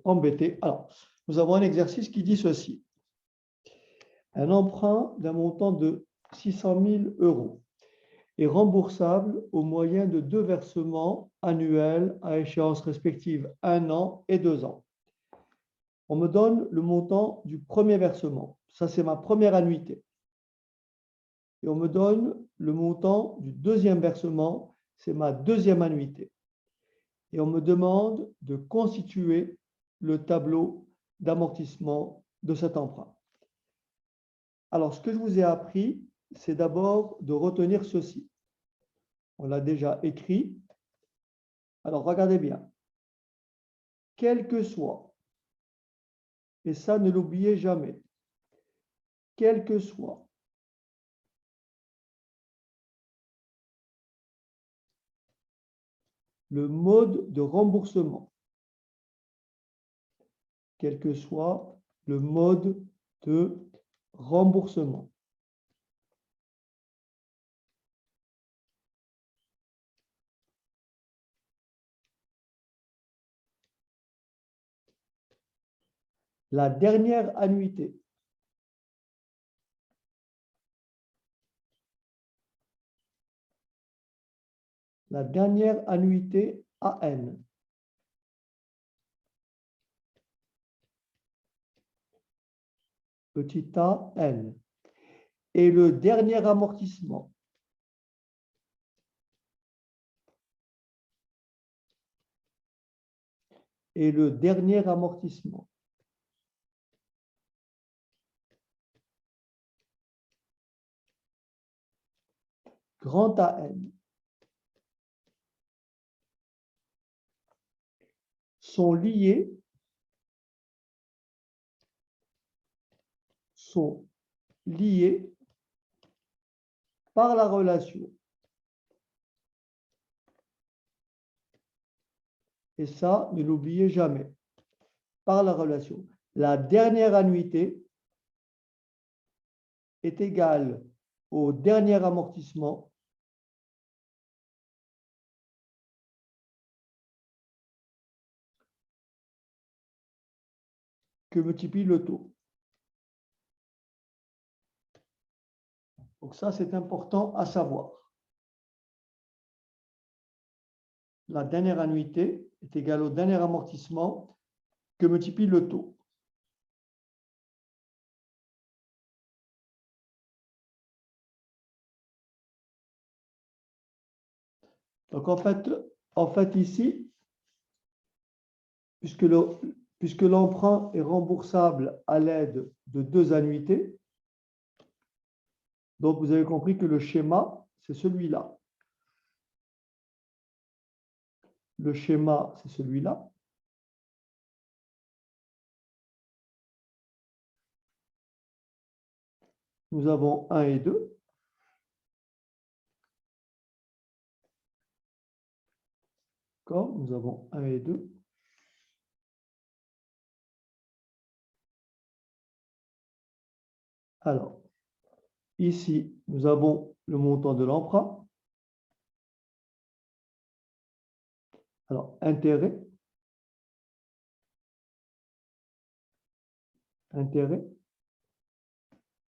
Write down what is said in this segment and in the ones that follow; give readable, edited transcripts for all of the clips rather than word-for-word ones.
embêté. Alors, nous avons un exercice qui dit ceci. Un emprunt d'un montant de 600 000 € est remboursable au moyen de 2 versements annuels à échéance respective 1 an et 2 ans. On me donne le montant du premier versement. Ça, c'est ma première annuité. Et on me donne le montant du deuxième versement. C'est ma deuxième annuité. Et on me demande de constituer le tableau d'amortissement de cet emprunt. Alors, ce que je vous ai appris, c'est d'abord de retenir ceci. On l'a déjà écrit. Alors, regardez bien. Quel que soit, et ça, ne l'oubliez jamais, quel que soit le mode de remboursement, quel que soit le mode de remboursement, la dernière annuité, la dernière annuité AN, petit a n, et le dernier amortissement, et le dernier amortissement. Grand AN sont liés par la relation. Et ça, ne l'oubliez jamais, par la relation. La dernière annuité est égale au dernier amortissement que multiplie le taux. Donc ça, c'est important à savoir. La dernière annuité est égale au dernier amortissement que multiplie le taux. Donc en fait ici, puisque l'emprunt est remboursable à l'aide de 2 annuités, donc vous avez compris que le schéma, c'est celui-là. Le schéma, c'est celui-là. Nous avons 1 et 2. D'accord? Nous avons 1 et 2. Alors, ici, nous avons le montant de l'emprunt. Alors, intérêt,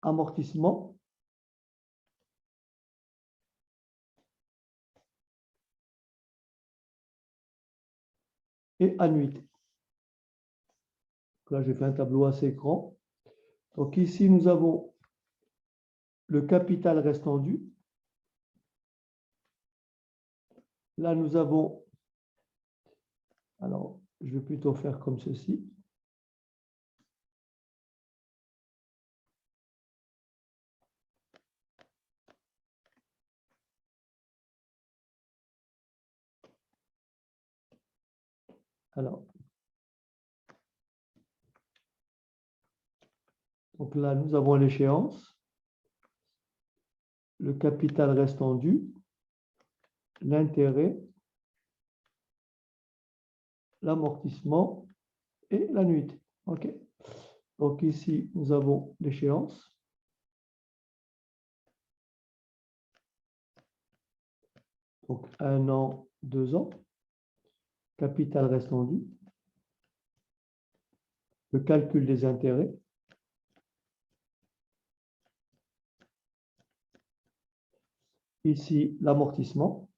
amortissement, et annuité. Là, j'ai fait un tableau assez grand. Donc ici, nous avons le capital restant dû. Là, nous avons, alors, je vais plutôt faire comme ceci. Alors, donc là, nous avons l'échéance, le capital restant dû, l'intérêt, l'amortissement et l'annuité. OK? Donc ici, nous avons l'échéance. Donc 1 an, 2 ans. Capital restant dû. le calcul des intérêts. Ici, l'amortissement.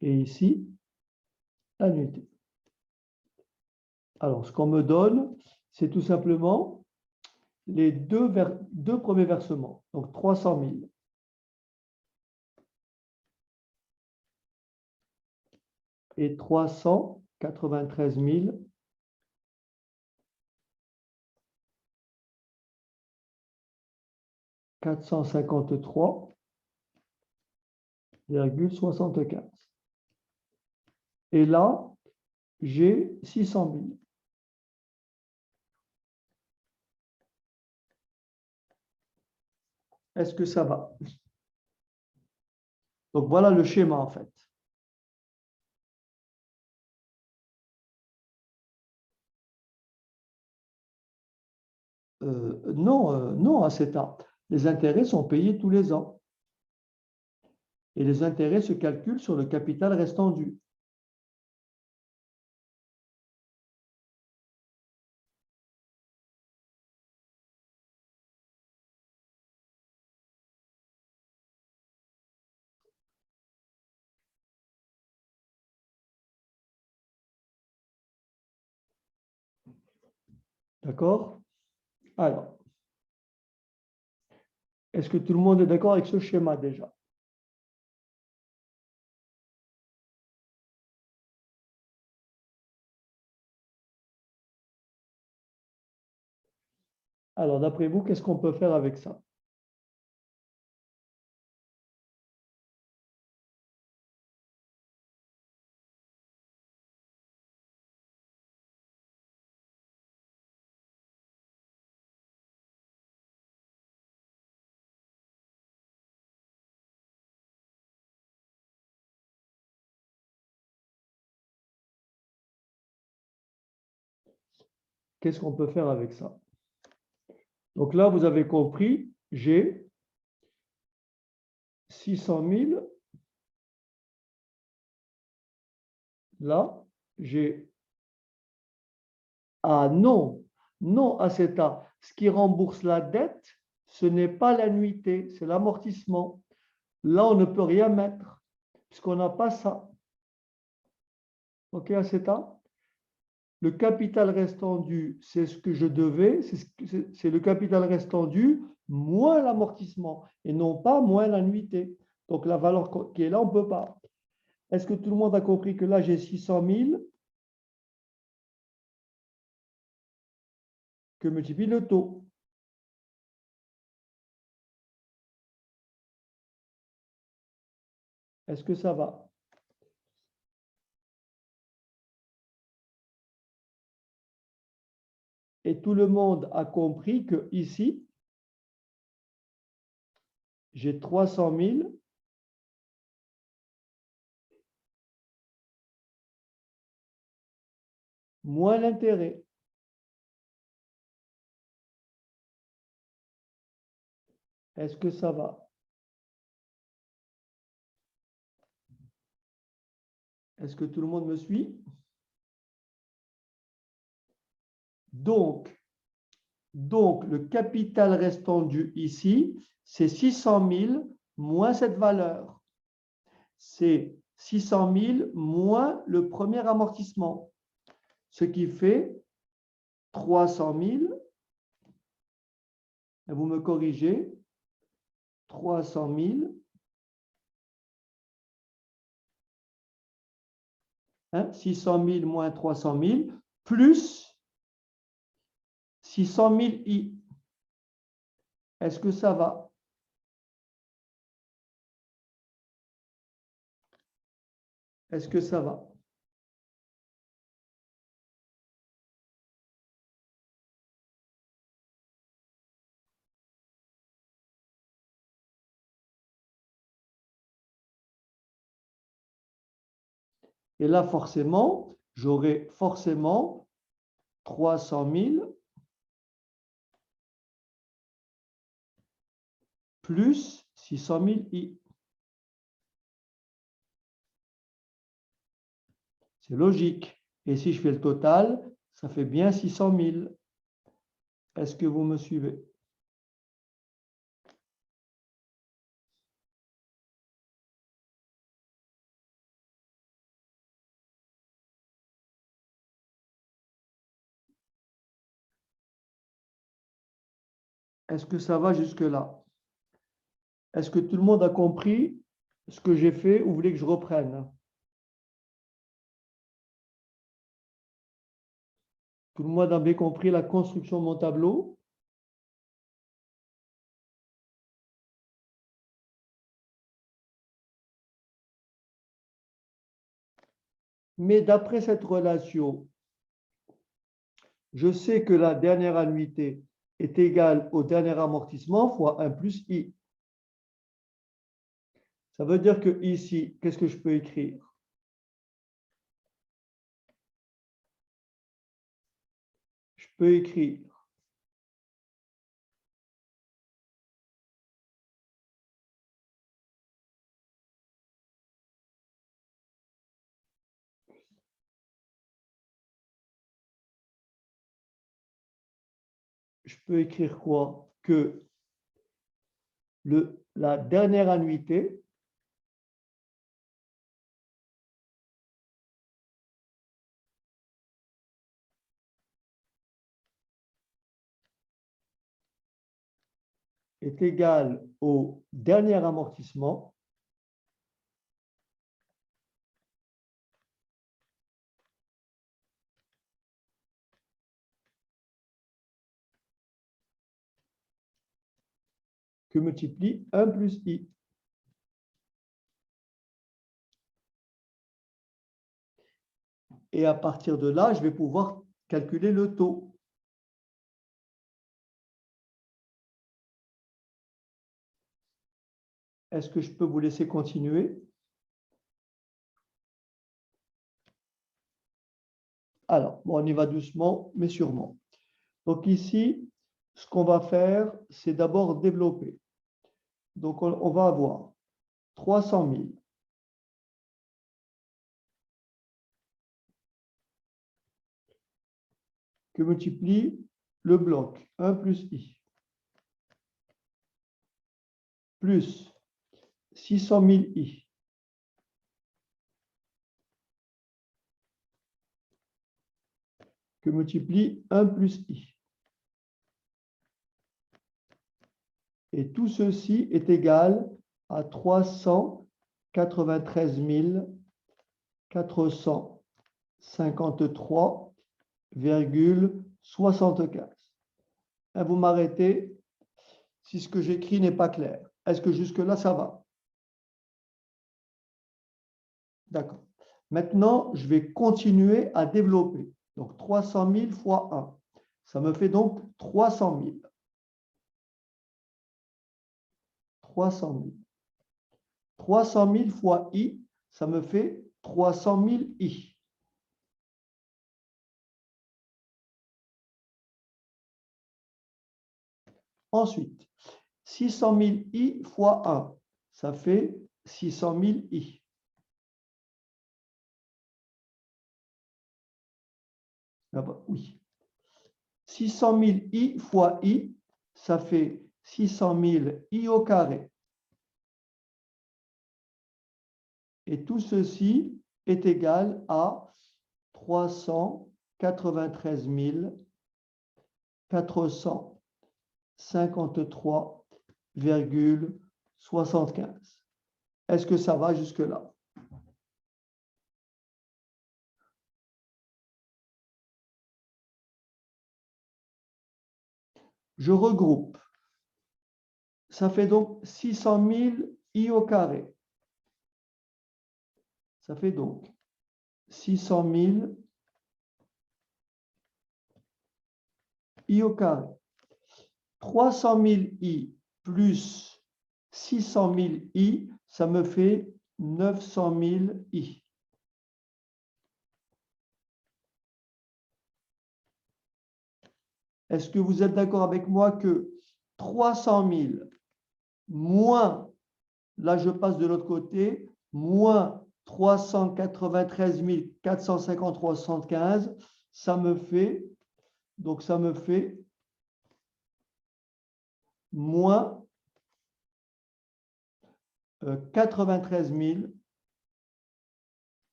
Et ici, l'annuité. Alors, ce qu'on me donne, c'est tout simplement les deux premiers versements. Donc, 300 000. Et 393 453,75. Et là, j'ai 600 000. Est-ce que ça va? Donc, voilà le schéma, en fait. Non, à cet âge. Les intérêts sont payés tous les ans. Et les intérêts se calculent sur le capital restant dû. D'accord? Alors, est-ce que tout le monde est d'accord avec ce schéma déjà? Alors, d'après vous, qu'est-ce qu'on peut faire avec ça? Qu'est-ce qu'on peut faire avec ça? Donc là, vous avez compris, j'ai 600 000. Là, j'ai... Ah non, non à cet A. Ce qui rembourse la dette, ce n'est pas l'annuité, c'est l'amortissement. Là, on ne peut rien mettre, puisqu'on n'a pas ça. OK, à cet A? Le capital restant dû, c'est ce que je devais, c'est le capital restant dû moins l'amortissement, et non pas moins l'annuité. Donc, la valeur qui est là, on ne peut pas. Est-ce que tout le monde a compris que là, j'ai 600 000 que multiplie le taux? Est-ce que ça va? Et tout le monde a compris que ici, j'ai 300 000 moins l'intérêt. Est-ce que ça va? Est-ce que tout le monde me suit? Donc, le capital restant dû ici, c'est 600 000 moins cette valeur. C'est 600 000 moins le premier amortissement, ce qui fait 300 000. Et vous me corrigez, 300 000. 600 000 moins 300 000 plus 600 000 I. Est-ce que ça va? Est-ce que ça va? Et là, forcément, j'aurai forcément 300 000 plus 600 000 I. C'est logique. Et si je fais le total, ça fait bien 600 000. Est-ce que vous me suivez? Est-ce que ça va jusque-là? Est-ce que tout le monde a compris ce que j'ai fait ou vous voulez que je reprenne? Tout le monde a bien compris la construction de mon tableau? Mais d'après cette relation, je sais que la dernière annuité est égale au dernier amortissement fois 1 plus I. Ça veut dire que ici, qu'est-ce que je peux écrire? Je peux écrire quoi? Que la dernière annuité est égale au dernier amortissement que multiplie 1 plus I. Et à partir de là, je vais pouvoir calculer le taux. Est-ce que je peux vous laisser continuer? Alors, bon, on y va doucement, mais sûrement. Donc ici, ce qu'on va faire, c'est d'abord développer. Donc, on va avoir 300 000 que multiplie le bloc 1 plus I, plus 600 000 I, que multiplie 1 plus I. Et tout ceci est égal à 393 453,75. Vous m'arrêtez si ce que j'écris n'est pas clair. Est-ce que jusque-là, ça va? D'accord. Maintenant, je vais continuer à développer. Donc, 300 000 fois 1. Ça me fait donc 300 000. 300 000. 300 000 fois I, ça me fait 300 000 I. Ensuite, 600 000 I fois 1, ça fait 600 000 I. Ah bah, oui. 600 000 I fois I, ça fait 600 000 I au carré. Et tout ceci est égal à 393 453,75. Est-ce que ça va jusque-là? Je regroupe. Ça fait donc 600 000 I au carré. Ça fait donc 600 000 I au carré. 300 000 I plus 600 000 I, ça me fait 900 000 I. Est-ce que vous êtes d'accord avec moi que 300 000 moins, là je passe de l'autre côté, moins 393 453,75, ça me fait moins 93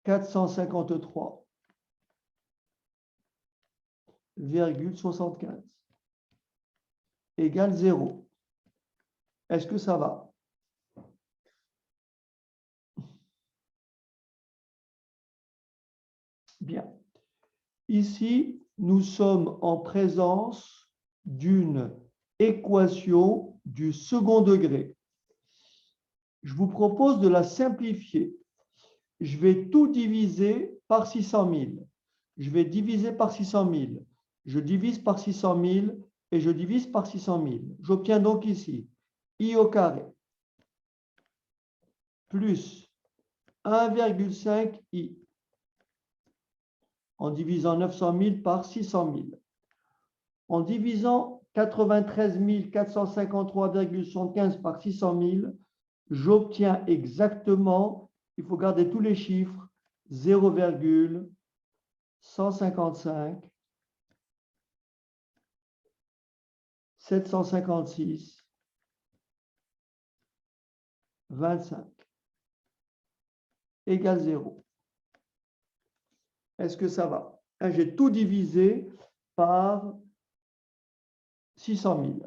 453,75 égale 0. Est-ce que ça va? Bien. Ici, nous sommes en présence d'une équation du second degré. Je vous propose de la simplifier. Je vais tout diviser par 600 000. Je vais diviser par 600 000. Je divise par 600 000 et je divise par 600 000. J'obtiens donc ici I au carré plus 1,5 I en divisant 900 000 par 600 000. En divisant 93 453,75 par 600 000, j'obtiens exactement, il faut garder tous les chiffres, 0,155 756 25 égale 0. Est-ce que ça va? J'ai tout divisé par 600 000.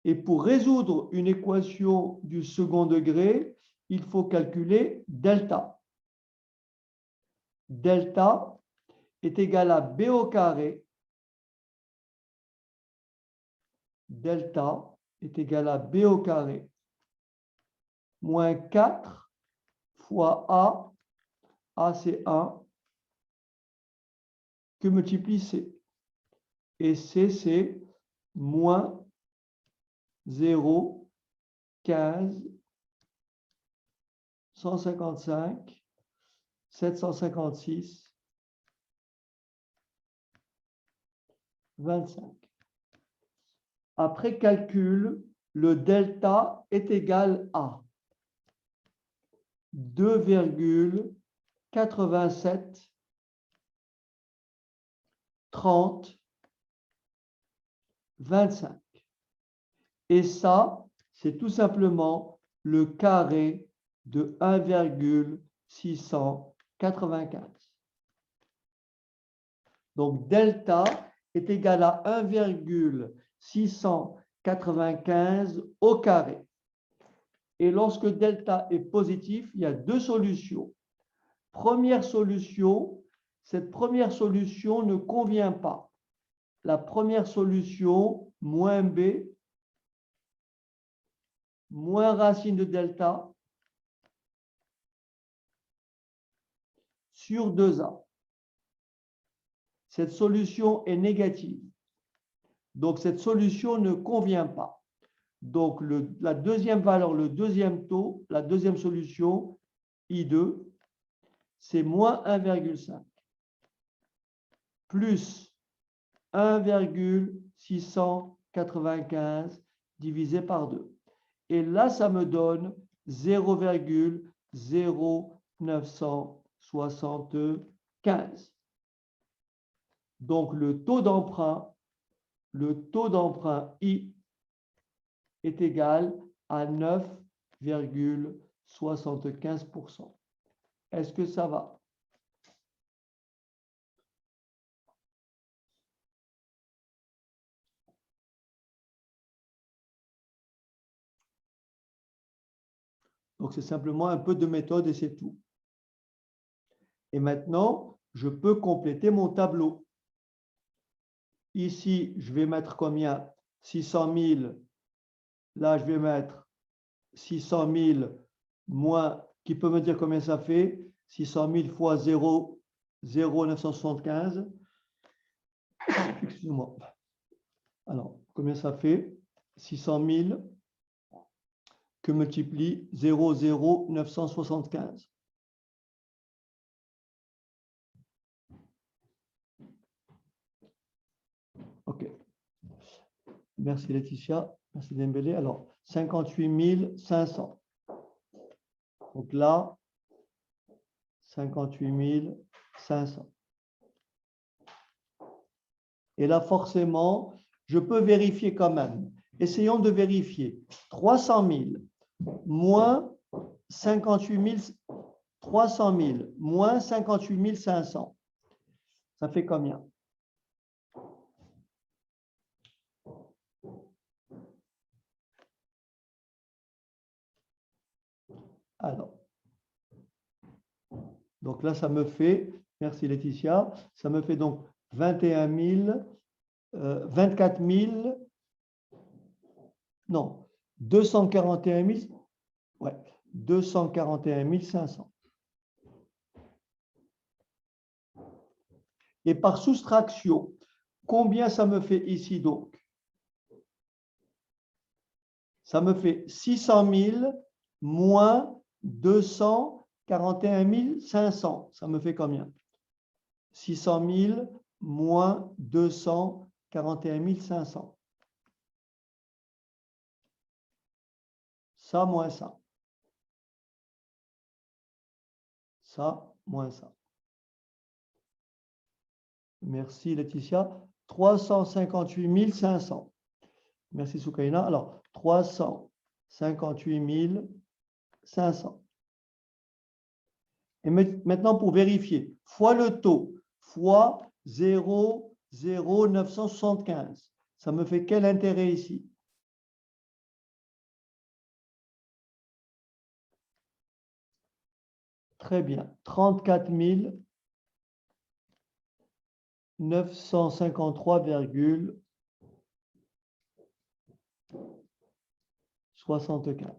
Et pour résoudre une équation du second degré, il faut calculer delta. Delta est égal à B au carré. Delta est égal à B au carré moins 4 fois A. A, c'est 1, que multiplie C. Et C, c'est moins 0, 15, 155, 756, 25. Après calcul, le delta est égal à 2,87 30 25. Et ça, c'est tout simplement le carré de 1,695. Donc, delta est égal à 1,695 au carré. Et lorsque delta est positif, il y a deux solutions. Première solution, cette première solution ne convient pas. La première solution, moins b, moins racine de delta, sur 2a. Cette solution est négative. Donc, cette solution ne convient pas. Donc, la deuxième valeur, le deuxième taux, la deuxième solution, I2, c'est moins 1,5 plus 1,695 divisé par 2. Et là, ça me donne 0,0975. Donc, le taux d'emprunt I est égal à 9,75%. Est-ce que ça va? Donc, c'est simplement un peu de méthode et c'est tout. Et maintenant, je peux compléter mon tableau. Ici, je vais mettre combien? 600 000. Là, je vais mettre 600 000 moins, qui peut me dire combien ça fait? 600 000 fois 0,975. Excusez-moi. Alors, combien ça fait? 600 000 que multiplie 0,975. OK. Merci Laetitia. Merci Dembélé. Alors, 58 500. Donc là, 58 500. Et là, forcément, je peux vérifier quand même. Essayons de vérifier. 300 000 moins 58 000, 300 000 moins 58 500. Ça fait combien? Alors, donc là, ça me fait, merci Laetitia, ça me fait donc 21 000, 24 000, non, 241 000, ouais, 241 500. Et par soustraction, combien ça me fait ici donc? Ça me fait 600 000 moins 241 500. Ça me fait combien? 600 000 moins 241 500. Ça moins ça. Ça moins ça. Merci Laetitia. 358 500. Merci Soukaina. Alors, 358 500. Et maintenant, pour vérifier, fois le taux, fois 0,0975. Ça me fait quel intérêt ici? Très bien. 34 953,75.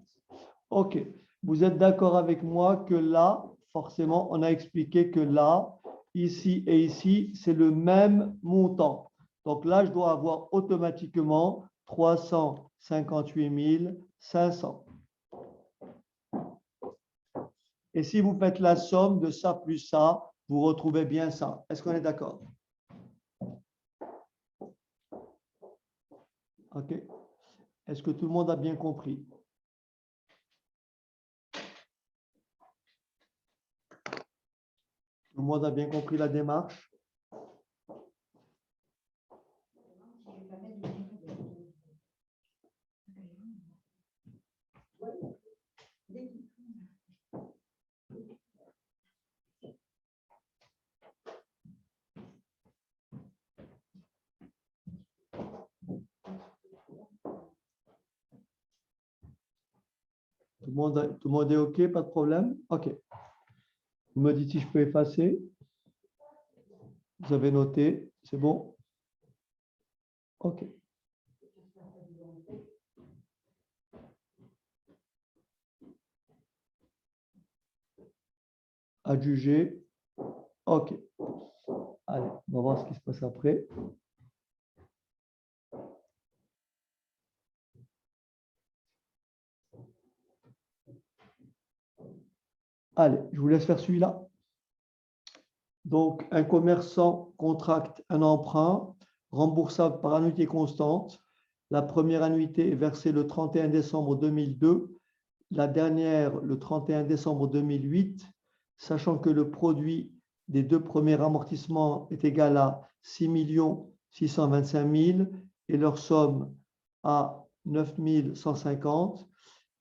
OK. Vous êtes d'accord avec moi que là, forcément, on a expliqué que là, ici et ici, c'est le même montant. Donc là, je dois avoir automatiquement 358 500. Et si vous faites la somme de ça plus ça, vous retrouvez bien ça. Est-ce qu'on est d'accord? OK. Est-ce que tout le monde a bien compris? Tout le monde a bien compris la démarche? Tout le monde est OK, pas de problème? OK. Vous me dites si je peux effacer. Vous avez noté, c'est bon? OK. Adjuger. OK. Allez, on va voir ce qui se passe après. Allez, je vous laisse faire celui-là. Donc, un commerçant contracte un emprunt remboursable par annuité constante. La première annuité est versée le 31 décembre 2002, la dernière le 31 décembre 2008, sachant que le produit des deux premiers amortissements est égal à 6 625 000 et leur somme à 9 150.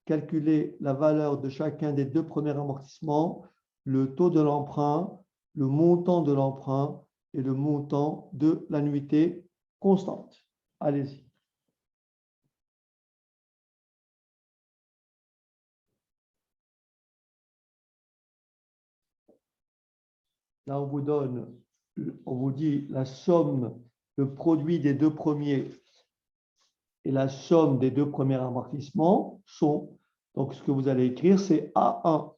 Calculer la valeur de chacun des deux premiers amortissements, le taux de l'emprunt, le montant de l'emprunt et le montant de l'annuité constante. Allez-y. Là, on vous dit la somme, le produit des deux premiers et la somme des deux premiers amortissements sont, donc ce que vous allez écrire, c'est A1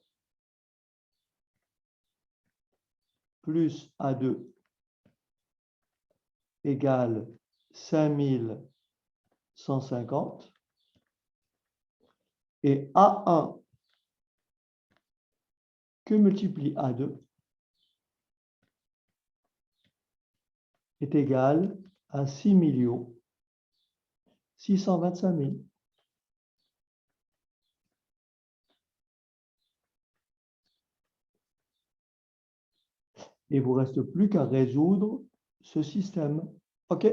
plus A2 égale 5150 et A1 que multiplie A2 est égal à 6 millions 625 000. Et il ne vous reste plus qu'à résoudre ce système. OK?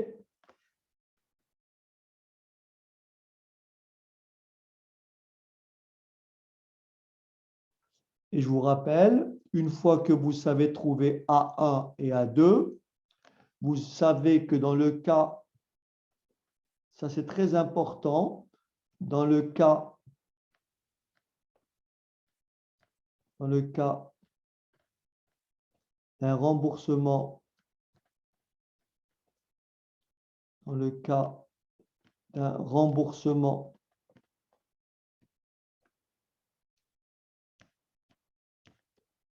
Et je vous rappelle, une fois que vous savez trouver A1 et A2, vous savez que dans le cas, ça c'est très important, dans le cas d'un remboursement,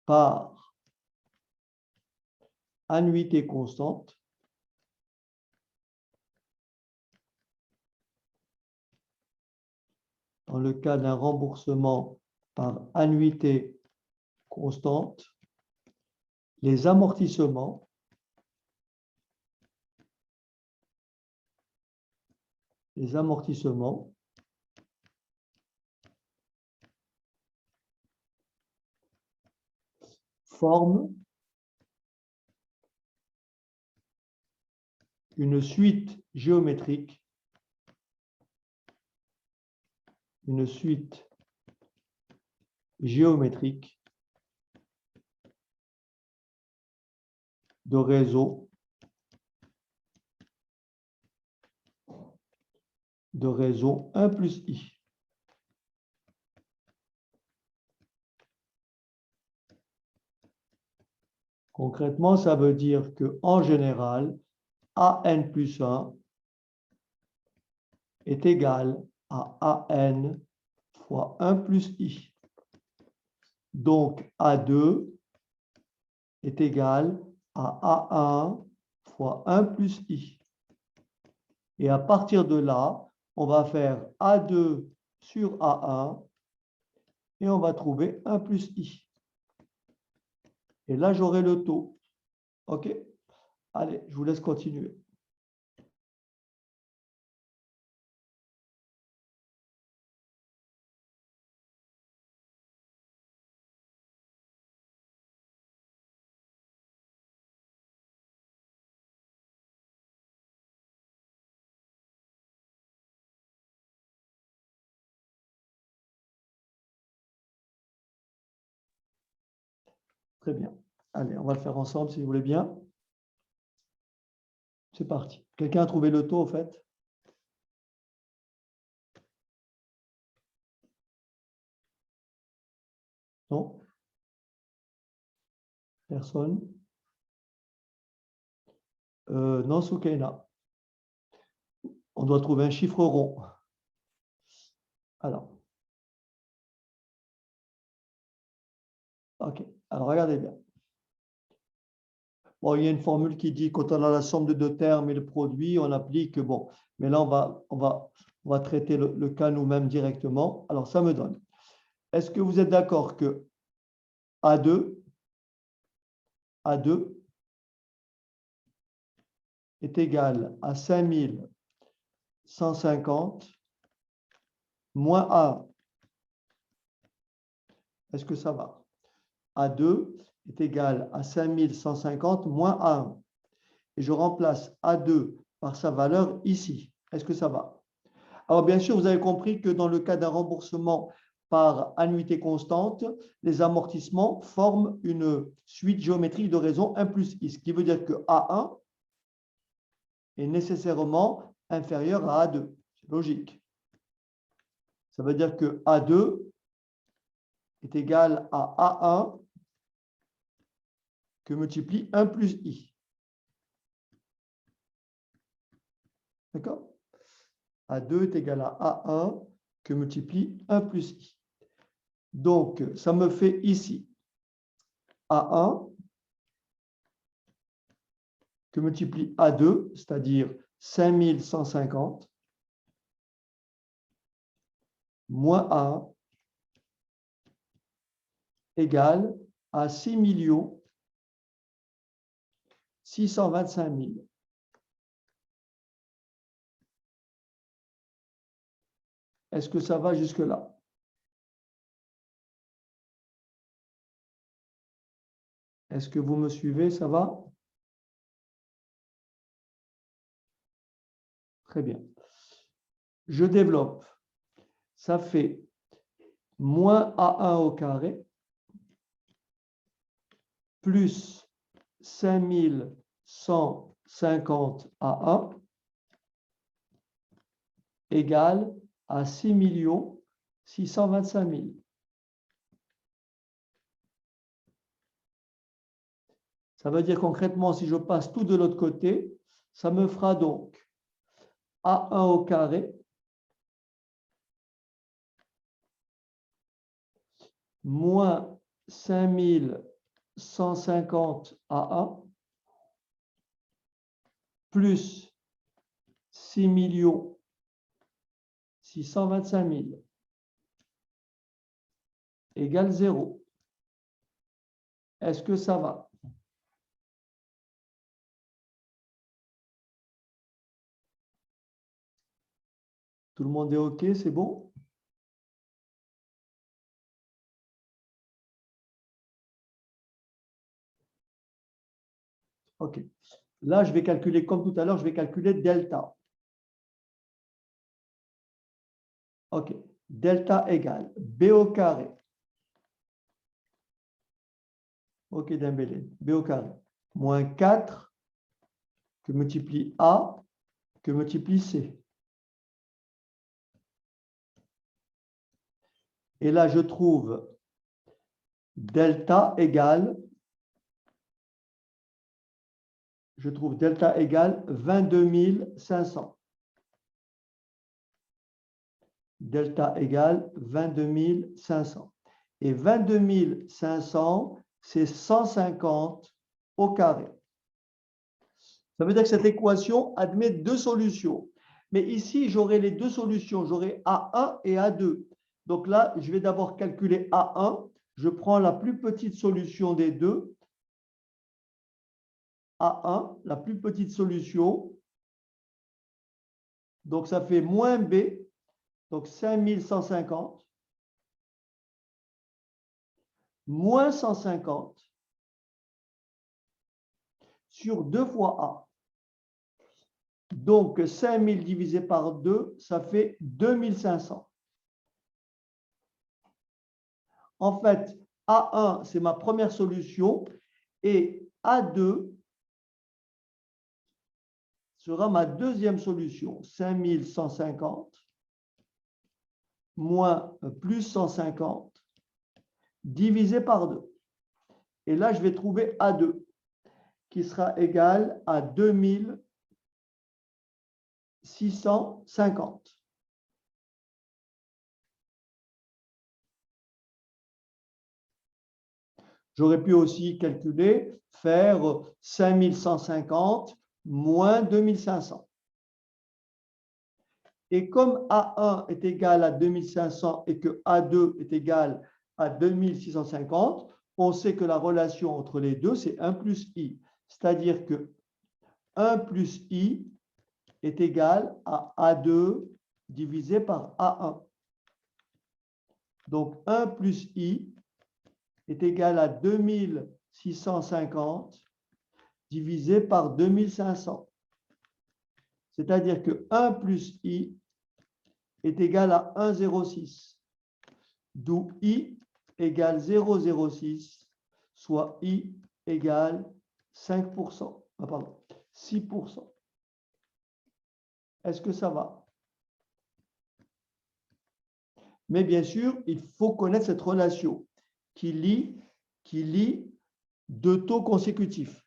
par annuité constante, dans le cas d'un remboursement par annuité constante, les amortissements forment une suite géométrique de réseaux de réseau 1 plus I. Concrètement, ça veut dire qu'en général, AN plus 1 est égal à AN fois 1 plus I. Donc, A2 est égal à A1 fois 1 plus I. Et à partir de là, on va faire A2 sur A1 et on va trouver 1 plus I. Et là, j'aurai le taux. OK? Allez, je vous laisse continuer. Très bien. Allez, on va le faire ensemble si vous voulez bien. C'est parti. Quelqu'un a trouvé le taux, au fait? Non? Personne? Non, Soukaina. On doit trouver un chiffre rond. Alors. OK. Alors, regardez bien. Bon, il y a une formule qui dit quand on a la somme de deux termes et le produit, on applique, bon, mais là, on va traiter le cas nous-mêmes directement. Alors, ça me donne. Est-ce que vous êtes d'accord que A2 est égal à 5150 moins A1? Est-ce que ça va? A2 est égal à 5150 moins A1. Et je remplace A2 par sa valeur ici. Est-ce que ça va? Alors, bien sûr, vous avez compris que dans le cas d'un remboursement par annuité constante, les amortissements forment une suite géométrique de raison 1 plus I, ce qui veut dire que A1 est nécessairement inférieur à A2. C'est logique. Ça veut dire que A2 est égal à A1 que multiplie 1 plus I. D'accord? A2 est égal à A1 que multiplie 1 plus I. Donc, ça me fait ici A1 que multiplie A2, c'est-à-dire 5150, moins A1, égale à 6 625 000. Est-ce que ça va jusque-là? Est-ce que vous me suivez? Ça va? Très bien. Je développe. Ça fait moins A1 au carré plus 5150 A1 égale à 6 625 000. Ça veut dire concrètement, si je passe tout de l'autre côté, ça me fera donc A1 au carré moins 5150 A1 plus 6 625 000 égale 0. Est-ce que ça va? Tout le monde est OK, c'est bon? OK. Là, je vais calculer, comme tout à l'heure, je vais calculer delta. OK. Delta égale B au carré. OK, Dembélé. B au carré. Moins 4 que multiplie A que multiplie C. Et là, je trouve delta égale 22 500. Delta égale 22 500. Et 22 500, c'est 150 au carré. Ça veut dire que cette équation admet deux solutions. Mais ici, j'aurai les deux solutions. J'aurai A1 et A2. Donc là, je vais d'abord calculer A1. Je prends la plus petite solution des deux. A1, la plus petite solution. Donc, ça fait moins B. Donc, 5150 moins 150 sur 2 fois A. Donc, 5000 divisé par 2, ça fait 2500. En fait, A1, c'est ma première solution et A2 sera ma deuxième solution. 5150 moins plus 150 divisé par 2. Et là, je vais trouver A2 qui sera égal à 2650. J'aurais pu aussi calculer, faire 5150 moins 2500. Et comme A1 est égal à 2500 et que A2 est égal à 2650, on sait que la relation entre les deux, c'est 1 plus I. C'est-à-dire que 1 plus I est égal à A2 divisé par A1. Donc 1 plus I est égal à 2650 divisé par 2500. C'est-à-dire que 1 plus I est égal à 1,06. D'où I égale 0,06, soit I égale 5%. Ah, pardon, 6%. Est-ce que ça va? Mais bien sûr, il faut connaître cette relation qui lie deux taux consécutifs.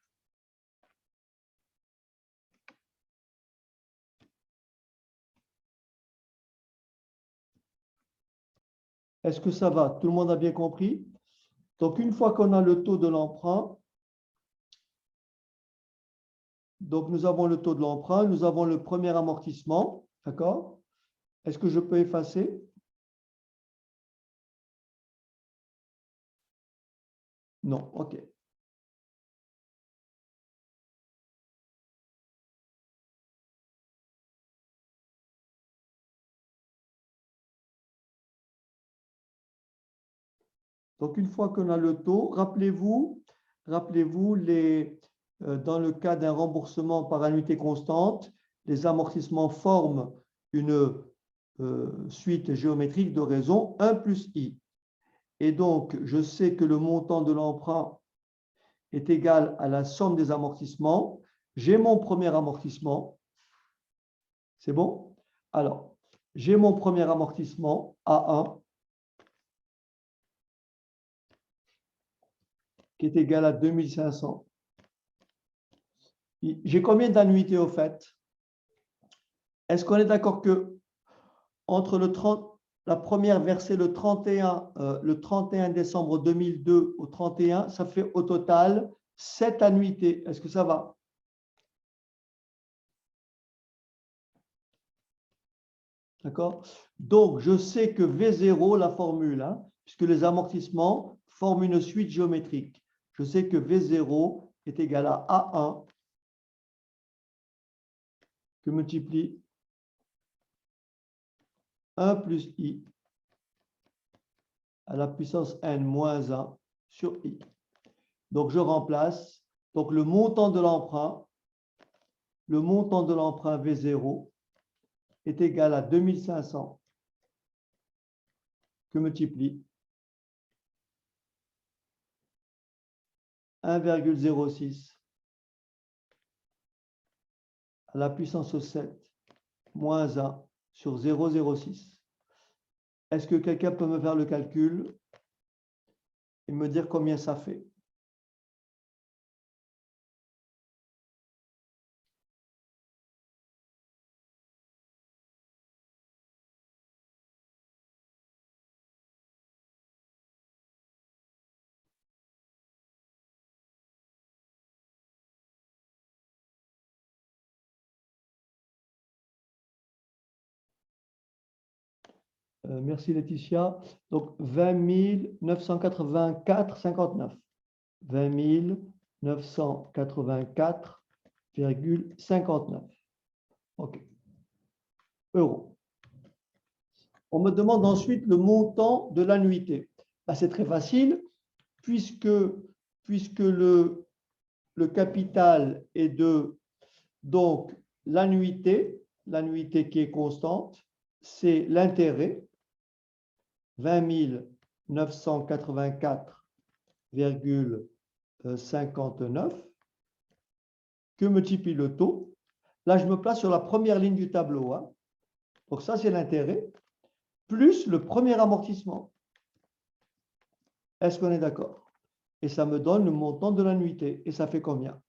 Est-ce que ça va? Tout le monde a bien compris? Donc, une fois qu'on a le taux de l'emprunt, donc nous avons le taux de l'emprunt, nous avons le premier amortissement, d'accord? Est-ce que je peux effacer? Non, OK. Donc, une fois qu'on a le taux, rappelez-vous, dans le cas d'un remboursement par annuité constante, les amortissements forment une suite géométrique de raisons 1 plus i. Et donc, je sais que le montant de l'emprunt est égal à la somme des amortissements. J'ai mon premier amortissement. C'est bon? Alors, j'ai mon premier amortissement, A1, qui est égal à 2500. J'ai combien d'annuités au fait? Est-ce qu'on est d'accord que entre la première versée le 31 décembre 2002 au 31, ça fait au total 7 annuités. Est-ce que ça va? D'accord? Donc, je sais que V0, la formule, hein, puisque les amortissements forment une suite géométrique. Je sais que V0 est égal à A1 que multiplie 1 plus I à la puissance n moins 1 sur I. Donc, je remplace. Donc, le montant de l'emprunt V0 est égal à 2500 que multiplie 1,06 à la puissance 7 moins 1 sur 0,06. Est-ce que quelqu'un peut me faire le calcul et me dire combien ça fait? Merci Laetitia. Donc 20 984,59. 20 984,59. OK. Euros. On me demande ensuite le montant de l'annuité. Ben, c'est très facile, puisque le capital est de, donc l'annuité qui est constante, c'est l'intérêt, 20 984,59, que multiplie le taux. Là, je me place sur la première ligne du tableau. Hein. Donc ça, c'est l'intérêt, plus le premier amortissement. Est-ce qu'on est d'accord? Et ça me donne le montant de l'annuité. Et ça fait combien?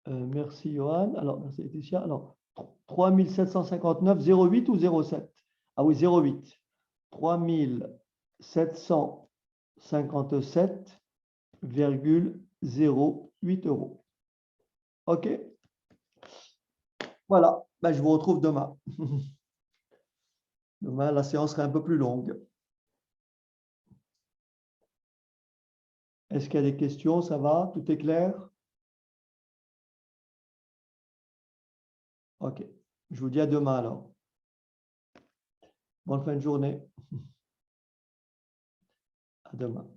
Merci Johan. Alors, merci Laetitia. Alors, 3759, 0,8 ou 0,7? Ah oui, 0,8. 3757,08 euros. OK? Voilà. Ben, je vous retrouve demain. Demain, la séance sera un peu plus longue. Est-ce qu'il y a des questions? Ça va? Tout est clair? OK. Je vous dis à demain alors. Bonne fin de journée. À demain.